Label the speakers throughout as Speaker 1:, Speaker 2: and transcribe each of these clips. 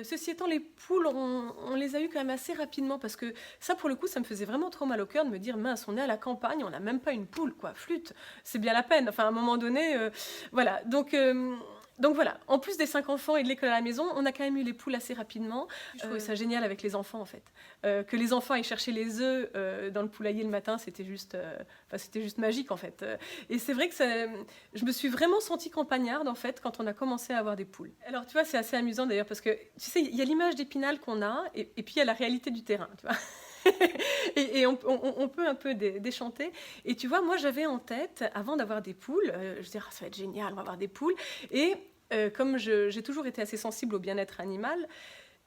Speaker 1: Ceci étant, les poules, on les a eues quand même assez rapidement parce que ça, pour le coup, ça me faisait vraiment trop mal au cœur de me dire: «Mince, on est à la campagne, on n'a même pas une poule, quoi, flûte, c'est bien la peine». Enfin, à un moment donné, voilà. Donc voilà, en plus des 5 enfants et de l'école à la maison, on a quand même eu les poules assez rapidement. Je trouvais ça génial avec les enfants, en fait. Que les enfants aillent chercher les œufs, dans le poulailler le matin, c'était juste magique, en fait. Et c'est vrai que je me suis vraiment sentie campagnarde, en fait, quand on a commencé à avoir des poules. Alors, tu vois, c'est assez amusant d'ailleurs parce que, tu sais, il y a l'image d'Épinal qu'on a et puis il y a la réalité du terrain, tu vois. Et on peut un peu déchanter. Et tu vois, moi, j'avais en tête, avant d'avoir des poules, je disais, ah, ça va être génial, on va avoir des poules. Et comme j'ai toujours été assez sensible au bien-être animal,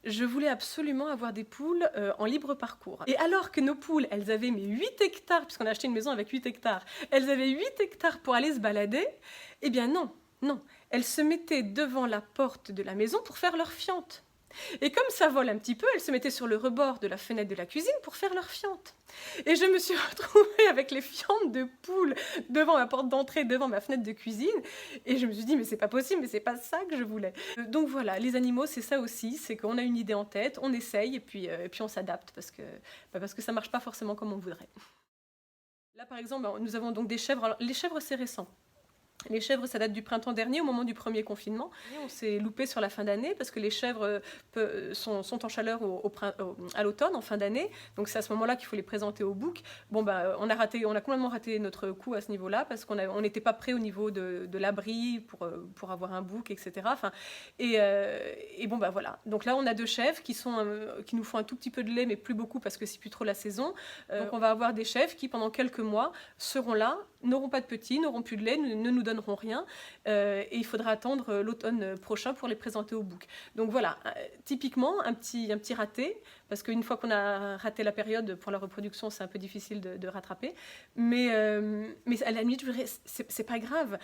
Speaker 1: je voulais absolument avoir des poules en libre parcours. Et alors que nos poules, elles avaient mais 8 hectares, puisqu'on a acheté une maison avec 8 hectares, elles avaient 8 hectares pour aller se balader, eh bien non, non. Elles se mettaient devant la porte de la maison pour faire leur fiente. Et comme ça vole un petit peu, elles se mettaient sur le rebord de la fenêtre de la cuisine pour faire leur fiente. Et je me suis retrouvée avec les fientes de poules devant ma porte d'entrée, devant ma fenêtre de cuisine. Et je me suis dit, mais c'est pas possible, mais c'est pas ça que je voulais. Donc voilà, les animaux, c'est ça aussi, c'est qu'on a une idée en tête, on essaye et puis on s'adapte parce que ça marche pas forcément comme on voudrait. Là, par exemple, nous avons donc des chèvres. Alors, les chèvres, c'est récent. Les chèvres, ça date du printemps dernier, au moment du premier confinement. Et on s'est loupé sur la fin d'année parce que les chèvres sont en chaleur à l'automne, en fin d'année. Donc c'est à ce moment-là qu'il faut les présenter au bouc. Bon, bah, on a complètement raté notre coup à ce niveau-là parce qu'on n'était pas prêt au niveau de l'abri pour avoir un bouc, etc. Enfin, et bon, bah voilà. Donc là, on a 2 chèvres qui nous font un tout petit peu de lait, mais plus beaucoup parce que c'est plus trop la saison. Donc on va avoir des chèvres qui, pendant quelques mois, seront là, n'auront pas de petits, n'auront plus de lait, ne nous donneront rien. Et il faudra attendre l'automne prochain pour les présenter au bouc. Donc voilà, typiquement, un petit raté, parce qu'une fois qu'on a raté la période pour la reproduction, c'est un peu difficile de rattraper. Mais à la limite, je dirais, c'est pas grave.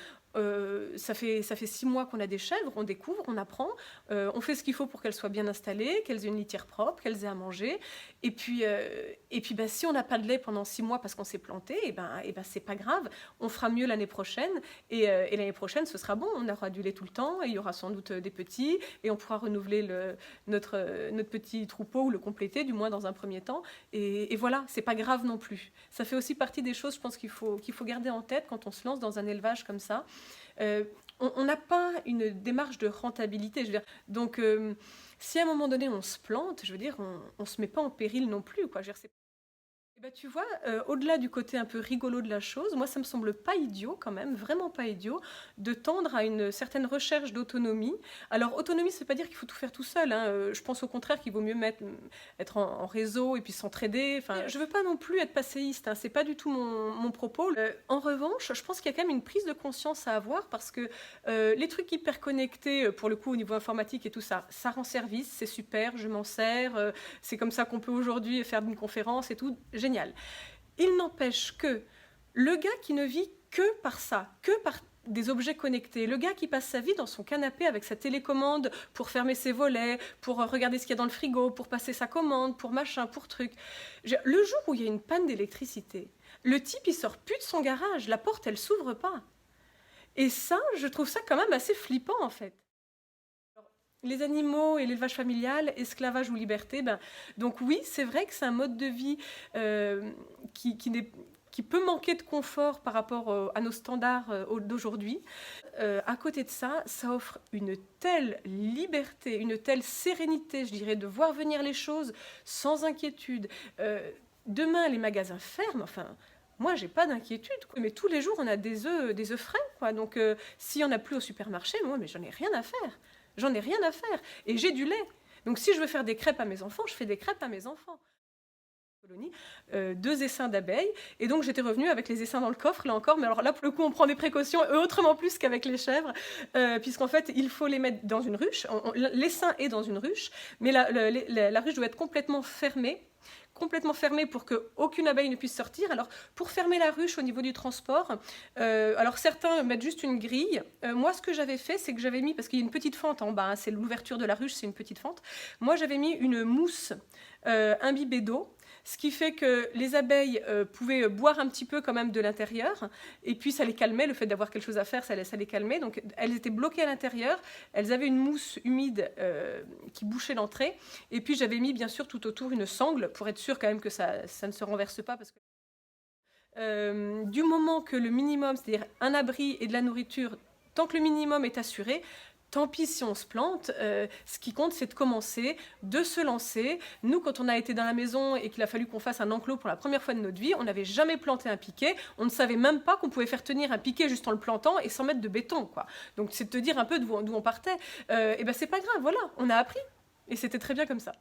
Speaker 1: Ça fait 6 mois qu'on a des chèvres, on découvre, on apprend, on fait ce qu'il faut pour qu'elles soient bien installées, qu'elles aient une litière propre, qu'elles aient à manger. Et puis bah, si on n'a pas de lait pendant 6 mois parce qu'on s'est planté, et ben c'est pas grave, on fera mieux l'année prochaine. Et l'année prochaine, ce sera bon, on aura du lait tout le temps, et il y aura sans doute des petits, et on pourra renouveler notre petit troupeau ou le compléter, du moins dans un premier temps. Et voilà, c'est pas grave non plus. Ça fait aussi partie des choses, je pense, qu'il faut garder en tête quand on se lance dans un élevage comme ça. On n'a pas une démarche de rentabilité, je veux dire. Donc, si à un moment donné on se plante, je veux dire, on se met pas en péril non plus, quoi. Je veux dire, eh ben, tu vois, au-delà du côté un peu rigolo de la chose, moi ça me semble pas idiot quand même, vraiment pas idiot, de tendre à une certaine recherche d'autonomie. Alors autonomie, ça veut pas dire qu'il faut tout faire tout seul, hein. Je pense au contraire qu'il vaut mieux être en réseau et puis s'entraider. Enfin, je veux pas non plus être passéiste, hein, c'est pas du tout mon propos. En revanche, je pense qu'il y a quand même une prise de conscience à avoir parce que les trucs hyper connectés, pour le coup au niveau informatique et tout ça, ça rend service, c'est super, je m'en sers, c'est comme ça qu'on peut aujourd'hui faire une conférence et tout, génial. Il n'empêche que le gars qui ne vit que par ça, que par des objets connectés, le gars qui passe sa vie dans son canapé avec sa télécommande pour fermer ses volets, pour regarder ce qu'il y a dans le frigo, pour passer sa commande, pour machin, pour truc. Le jour où il y a une panne d'électricité, le type il sort plus de son garage, la porte elle s'ouvre pas. Et ça, je trouve ça quand même assez flippant en fait. Les animaux et l'élevage familial, esclavage ou liberté, donc oui, c'est vrai que c'est un mode de vie qui peut manquer de confort par rapport à nos standards d'aujourd'hui. À côté de ça, ça offre une telle liberté, une telle sérénité, je dirais, de voir venir les choses sans inquiétude. Demain, les magasins ferment, enfin... Moi, j'ai pas d'inquiétude, quoi. Mais tous les jours, on a des œufs frais, quoi. Donc, s'il y en a plus au supermarché, moi, mais j'en ai rien à faire. J'en ai rien à faire. Et j'ai du lait. Donc si je veux faire des crêpes à mes enfants, je fais des crêpes à mes enfants. Colonie, 2 essaims d'abeilles. Et donc j'étais revenue avec les essaims dans le coffre, là encore. Mais alors là, pour le coup, on prend des précautions autrement plus qu'avec les chèvres. Puisqu'en fait, il faut les mettre dans une ruche. L'essaim est dans une ruche. Mais la ruche doit être complètement fermée. complètement fermée pour qu'aucune abeille ne puisse sortir. Alors, pour fermer la ruche au niveau du transport, alors certains mettent juste une grille. Moi, ce que j'avais fait, c'est que j'avais mis, parce qu'il y a une petite fente en bas, hein, c'est l'ouverture de la ruche, c'est une petite fente. Moi, j'avais mis une mousse imbibée d'eau, ce qui fait que les abeilles pouvaient boire un petit peu quand même de l'intérieur, et puis ça les calmait, le fait d'avoir quelque chose à faire, ça les calmait, donc elles étaient bloquées à l'intérieur, elles avaient une mousse humide qui bouchait l'entrée, et puis j'avais mis bien sûr tout autour une sangle, pour être sûr quand même que ça ne se renverse pas, parce que du moment que le minimum, c'est-à-dire un abri et de la nourriture, tant que le minimum est assuré, tant pis si on se plante, ce qui compte c'est de commencer, de se lancer. Nous, quand on a été dans la maison et qu'il a fallu qu'on fasse un enclos pour la première fois de notre vie, on n'avait jamais planté un piquet, on ne savait même pas qu'on pouvait faire tenir un piquet juste en le plantant et sans mettre de béton, quoi. Donc c'est de te dire un peu d'où on partait. Et ben c'est pas grave, voilà, on a appris et c'était très bien comme ça.